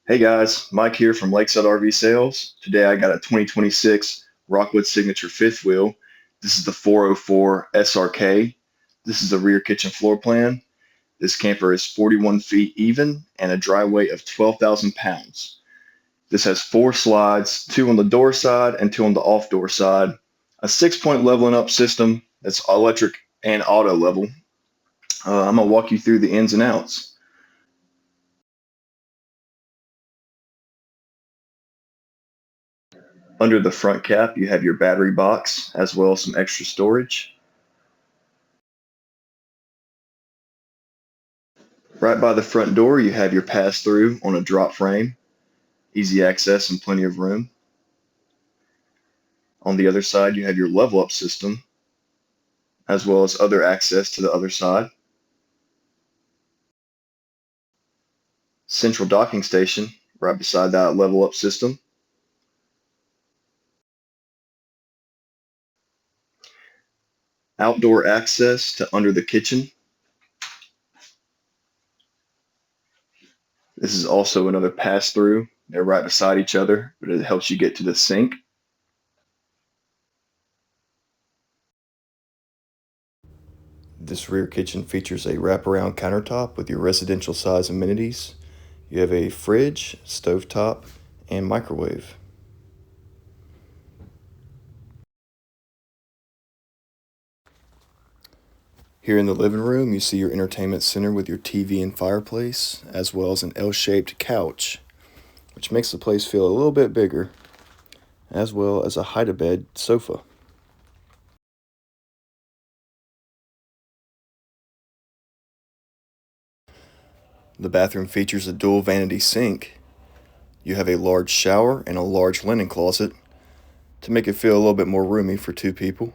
Hey guys, Mike here from Lakeside RV Sales. Today I got a 2026 Rockwood Signature fifth wheel. This is the 404 SRK. This is the rear kitchen floor plan. This camper is 41 feet even and a dry weight of 12,000 pounds. This has 4 slides, 2 on the door side and 2 on the off door side, a 6-point leveling up system that's electric and auto level. I'm going to walk you through the ins and outs. Under the front cap, you have your battery box as well as some extra storage. Right by the front door, you have your pass-through on a drop frame, easy access and plenty of room. On the other side, you have your level-up system as well as other access to the other side. Central docking station right beside that level-up system. Outdoor access to under the kitchen. This is also another pass-through. They're right beside each other, but it helps you get to the sink. This rear kitchen features a wraparound countertop with your residential size amenities. You have a fridge, stovetop, and microwave. Here in the living room, you see your entertainment center with your TV and fireplace, as well as an L-shaped couch, which makes the place feel a little bit bigger, as well as a hide-a-bed sofa. The bathroom features a dual vanity sink. You have a large shower and a large linen closet to make it feel a little bit more roomy for 2 people.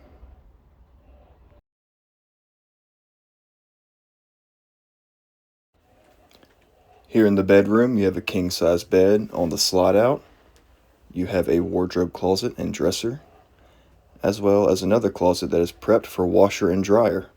Here in the bedroom, you have a king-size bed on the slide-out. You have a wardrobe closet and dresser, as well as another closet that is prepped for washer and dryer.